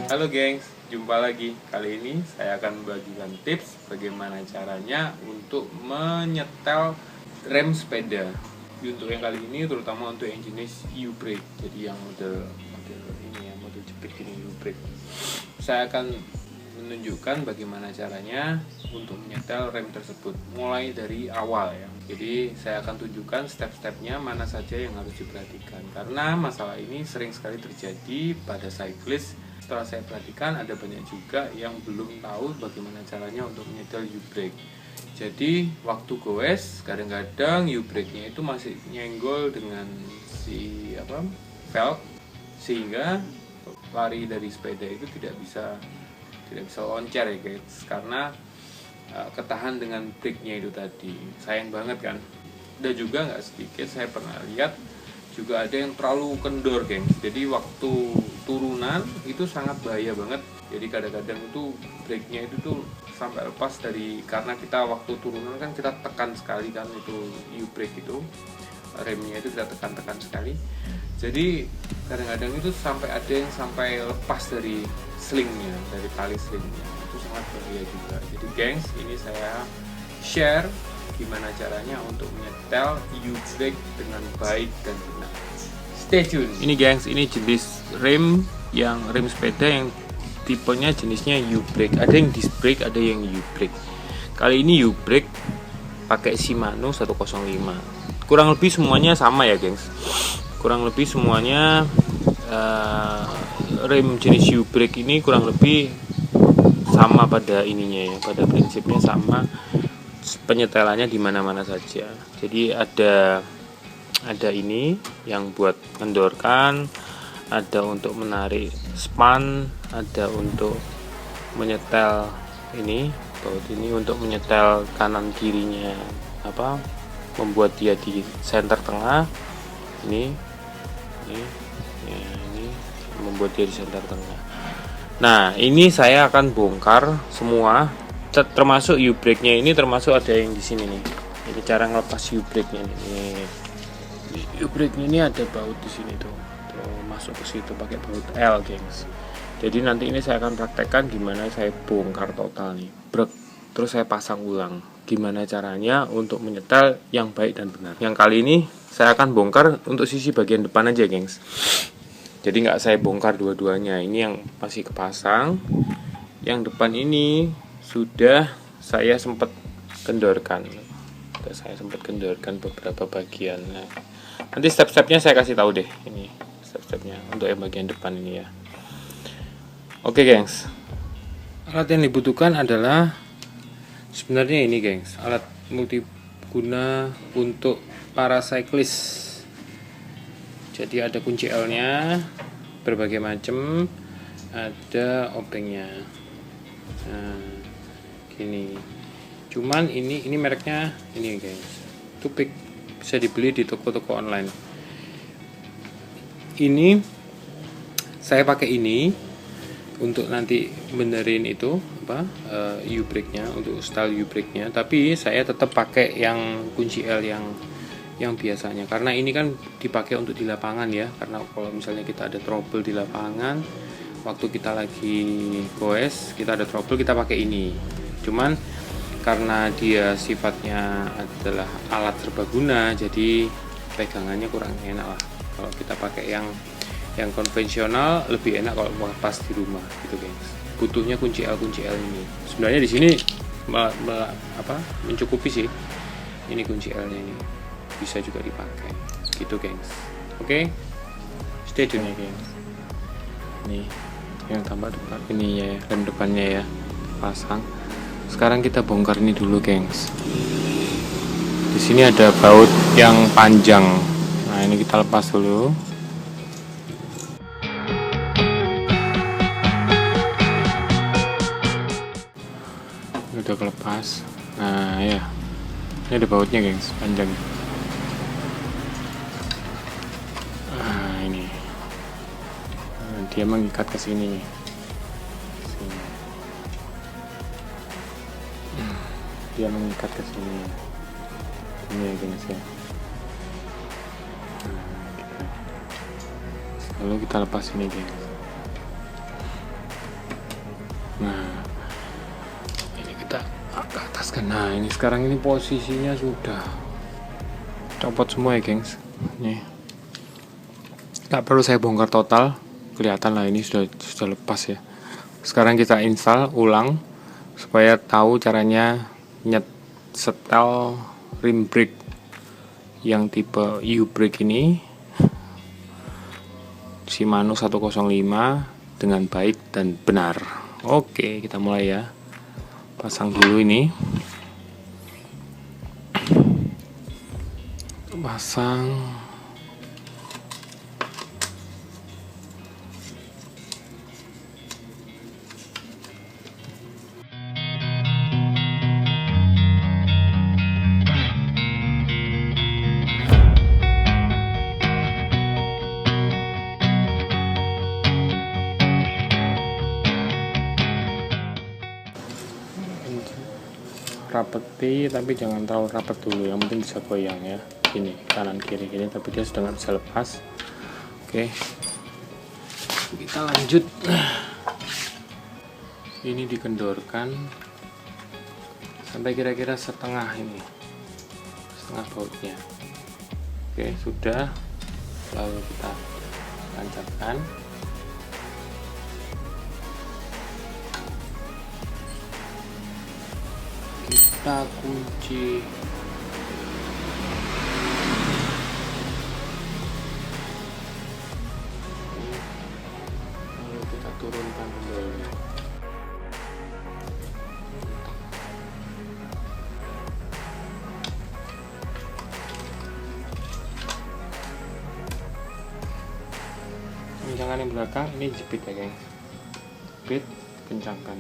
Halo gengs, jumpa lagi. Kali ini saya akan membagikan tips bagaimana caranya untuk menyetel rem sepeda. Untuk yang kali ini terutama untuk yang jenis U-brake. Jadi yang model ini ya, model jepit ini U-brake. Saya akan menunjukkan bagaimana caranya untuk menyetel rem tersebut mulai dari awal ya. Jadi saya akan tunjukkan step-stepnya mana saja yang harus diperhatikan karena masalah ini sering sekali terjadi pada cyclist. Setelah saya perhatikan ada banyak juga yang belum tahu bagaimana caranya untuk menyetel U-brake. Jadi waktu goes kadang-kadang U-brake-nya itu masih nyenggol dengan si velg sehingga lari dari sepeda itu tidak bisa loncat ya guys, karena ketahan dengan brake-nya itu tadi. Sayang banget kan. Dan juga nggak sedikit saya pernah lihat juga ada yang terlalu kendor geng. Jadi waktu turunan itu sangat bahaya banget. Jadi kadang-kadang itu brake-nya itu tuh sampai lepas dari, karena kita waktu turunan kan kita tekan sekali kan, itu U-brake itu remnya itu kita tekan sekali. Jadi kadang-kadang itu sampai ada yang sampai lepas dari slingnya, dari tali slingnya. Itu sangat bahaya juga. Jadi gengs, ini saya share gimana caranya untuk menyetel U-brake dengan baik dan benar. Stay tune. Ini gengs, ini jenis rem sepeda yang tipenya jenisnya U-brake. Ada yang disc brake, ada yang U-brake. Kali ini U-brake pakai Shimano 105. Kurang lebih semuanya sama ya gengs. Kurang lebih semuanya rem jenis U-brake ini kurang lebih sama pada ininya ya, pada prinsipnya sama, penyetelannya di mana-mana saja. Jadi ada ini yang buat mendorkan, ada untuk menarik span, ada untuk menyetel ini baut ini untuk menyetel kanan kirinya, membuat dia di center tengah. Ini membuat dia di center tengah. Nah, ini saya akan bongkar semua, termasuk U-brake-nya ini, termasuk ada yang di sini nih. Ini cara ngelepas U-brake-nya nih. U-brake-nya ini ada baut di sini tuh masuk ke situ pakai baut L, gengs. Jadi nanti ini saya akan praktekkan gimana saya bongkar total nih, terus saya pasang ulang. Gimana caranya untuk menyetel yang baik dan benar. Yang kali ini saya akan bongkar untuk sisi bagian depan aja, gengs. Jadi nggak saya bongkar dua-duanya. Ini yang masih kepasang. Yang depan ini sudah saya sempat kendorkan. Beberapa bagian. Nah, nanti step-stepnya saya kasih tahu deh. Ini step-stepnya untuk yang bagian depan ini ya. Oke, gengs. Alat yang dibutuhkan adalah sebenarnya ini, gengs. Alat multiguna untuk para cyclist. Jadi ada kunci L-nya berbagai macam, ada obengnya. Nah, gini. Cuman ini mereknya ini, guys. Tupik, bisa dibeli di toko-toko online. Ini saya pakai ini untuk nanti benerin itu U-brake-nya, untuk style U-brake-nya, tapi saya tetap pakai yang kunci L yang biasanya, karena ini kan dipakai untuk di lapangan ya. Karena kalau misalnya kita ada trouble di lapangan, waktu kita lagi goes, kita ada trouble, kita pakai ini. Cuman karena dia sifatnya adalah alat serbaguna, jadi pegangannya kurang enak lah. Kalau kita pakai yang konvensional lebih enak kalau pas di rumah gitu, guys. Butuhnya kunci L ini. Sebenarnya di sini mencukupi sih. Ini kunci L-nya ini. Bisa juga dipakai gitu, gengs. Oke, stay tune ya, gengs. Nih yang tambah depan ini ya, rem depannya ya pasang. Sekarang kita bongkar ini dulu, gengs. Di sini ada baut yang panjang. Nah, ini kita lepas dulu. Udah kelepas. Nah ya, ini ada bautnya, gengs, panjang. Dia mengikat ke sini. Dia mengikat ke sini. Ini ya, gengs ya. Lalu kita lepas ini, gengs. Nah, ini kita ke atas kan. Nah, ini sekarang ini posisinya sudah copot semua ya gengs. Nih, nggak perlu saya bongkar total, kelihatan lah ini sudah lepas ya. Sekarang kita install ulang supaya tahu caranya setel rim brake yang tipe U-brake ini, Shimano 105 dengan baik dan benar. Oke, kita mulai ya. Pasang dulu ini. Pasang. Rapeti, tapi jangan terlalu rapat dulu, yang penting bisa goyang ya, gini kanan kiri gini, tapi dia sudah nggak bisa lepas. Oke, kita lanjut. Ini dikendorkan sampai kira-kira setengah bautnya. Oke, sudah, lalu kita tancapkan. Kita kunci lalu kita turunkan kembali. Kencangan yang belakang ini jepit ya geng, jepit, kencangkan.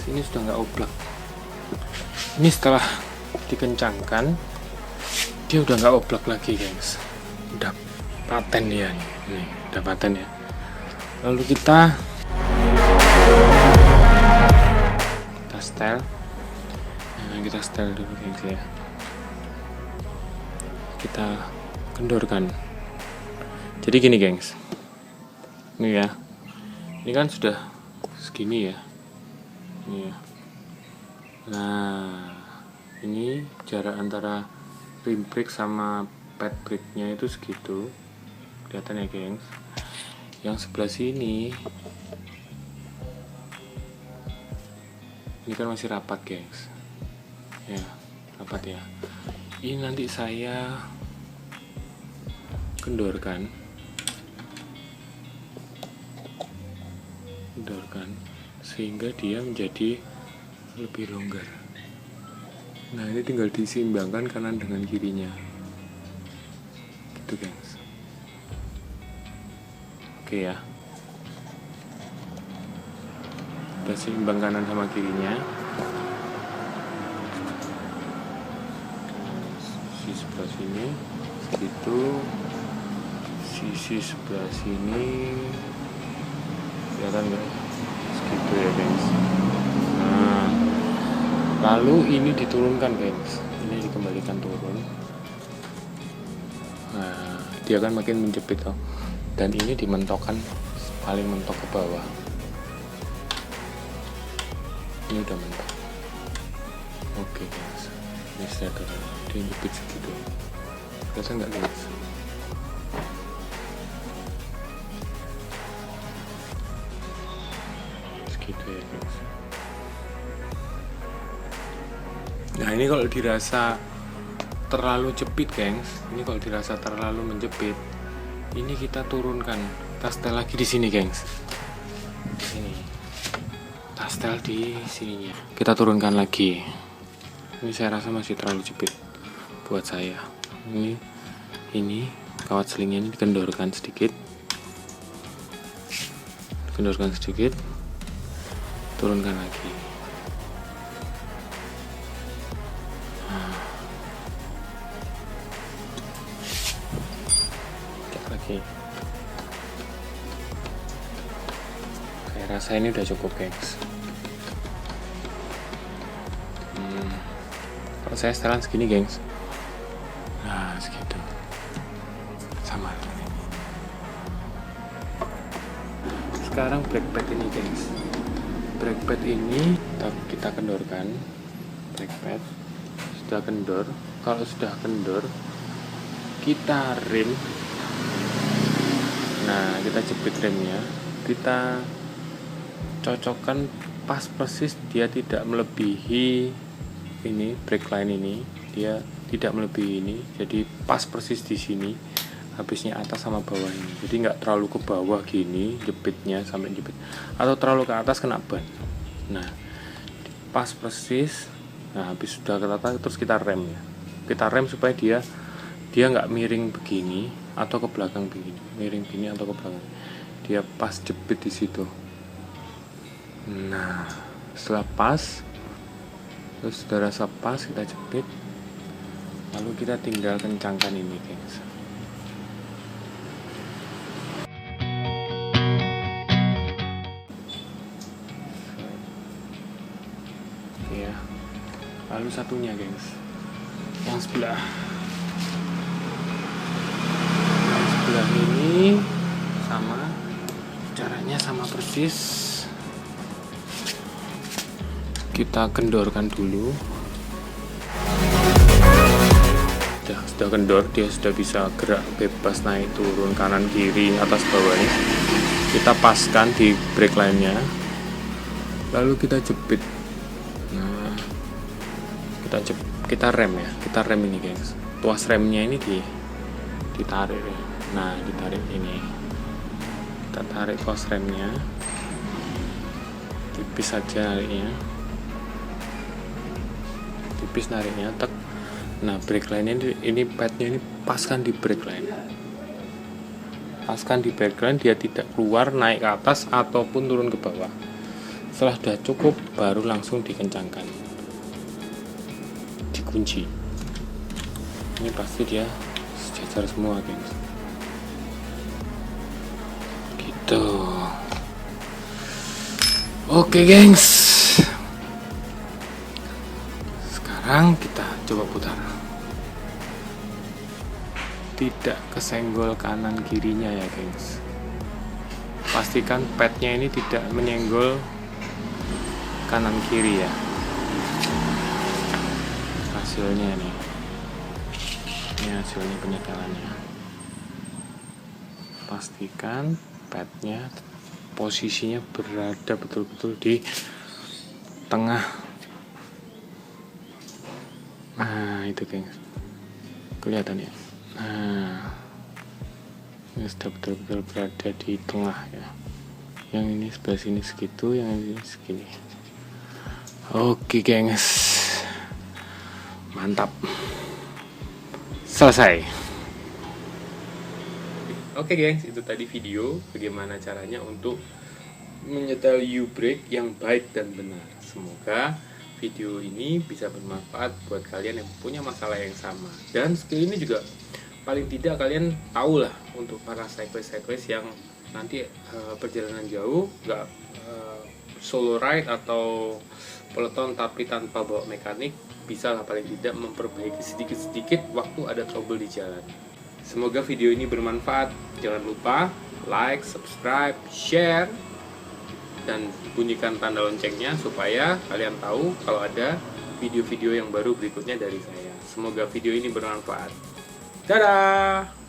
Ini sudah nggak oblak. Ini setelah dikencangkan dia udah nggak oblak lagi guys, udah paten dia nih, udah paten ya. Lalu kita setel. Nah, kita setel dulu guys ya, kita kendorkan. Jadi gini gengs, ini ya, ini kan sudah segini ya. Iya. Nah, ini jarak antara rim brake sama pad brake-nya itu segitu. Kelihatan ya, gengs. Yang sebelah sini ini kan masih rapat, gengs. Ya, rapat ya. Ini nanti saya kendorkan. Sehingga dia menjadi lebih longgar. Nah, ini tinggal diseimbangkan kanan dengan kirinya gitu guys. Oke ya, kita seimbang kanan sama kirinya. Sisi sebelah sini segitu, sisi sebelah sini kelihatan nggak? Gitu ya guys. Nah, lalu ini diturunkan guys, ini dikembalikan turun. Nah, dia kan makin menjepit loh, dan ini dimentokkan paling mentok ke bawah. Ini udah mentok. Oke guys, ini saya turun, dia jepit segitu. Kelihatan nggak guys? Gitu ya guys. Nah, ini kalau dirasa terlalu jepit gengs, ini kalau dirasa terlalu menjepit, ini kita turunkan, kita setel lagi di sini gengs. Ini kita setel di sininya, kita turunkan lagi. Ini saya rasa masih terlalu jepit buat saya. Ini kawat selingnya ini dikendorkan sedikit, turunkan lagi. Cek lagi. saya rasa ini udah cukup, gengs. Kalau saya setelan segini, gengs. Nah, segitu. Sama. Sekarang brake pad ini, gengs. Brake pad ini kita kendorkan. Brake pad sudah kendor. Kalau sudah kendor, kita rem. Nah, kita jepit remnya. Kita cocokkan pas persis, dia tidak melebihi ini, brake line ini, dia tidak melebihi ini, jadi pas persis di sini, habisnya atas sama bawah ini, jadi nggak terlalu ke bawah gini jepitnya sampai jepit, atau terlalu ke atas kena ban. Nah, pas persis. Nah, habis sudah ke atas terus kita rem ya, kita rem supaya dia nggak miring begini atau ke belakang begini, miring begini atau ke belakang, dia pas jepit di situ. Nah, setelah pas, terus sudah rasa pas, kita jepit, lalu kita tinggal kencangkan ini, guys. Ya, lalu satunya, guys, yang sebelah ini sama, caranya sama persis. Kita kendorkan dulu. Sudah kendor, dia sudah bisa gerak bebas, naik turun, kanan kiri, atas bawah ini. Kita paskan di brake line-nya, lalu kita jepit. Nah, kita rem ya, kita rem ini, guys. Tuas remnya ini ditarik ya. Nah, ditarik ini, kita tarik tuas remnya, tipis saja nariknya, tipis nariknya, tek. Nah, brake line ini padnya ini paskan di brake line, paskan di brake line, dia tidak keluar naik ke atas ataupun turun ke bawah. Setelah sudah cukup, baru langsung dikencangkan, dikunci. Ini pasti dia sejajar semua, guys. Gitu. Oke, gengs. Sekarang kita coba putar. Tidak kesenggol kanan kirinya ya, gengs. Pastikan padnya ini tidak menyenggol kanan kiri ya. Hasilnya nih. Ini hasilnya penyetelannya. Pastikan padnya posisinya berada betul-betul di tengah. Nah, itu, gengs, kelihatan ya. Nah, ini sudah betul-betul berada di tengah ya. Yang ini sebelah sini segitu, yang ini segini. Oke, gengs, mantap, selesai. Oke, gengs, itu tadi video bagaimana caranya untuk menyetel U-brake yang baik dan benar. Semoga video ini bisa bermanfaat buat kalian yang punya masalah yang sama. Dan skill ini juga paling tidak kalian tahu lah untuk para cyclist yang nanti perjalanan jauh, nggak solo ride atau peloton tapi tanpa bawa mekanik, bisa lah paling tidak memperbaiki sedikit-sedikit waktu ada trouble di jalan. Semoga video ini bermanfaat. Jangan lupa like, subscribe, share, dan bunyikan tanda loncengnya supaya kalian tahu kalau ada video-video yang baru berikutnya dari saya. Semoga video ini bermanfaat. Dadah!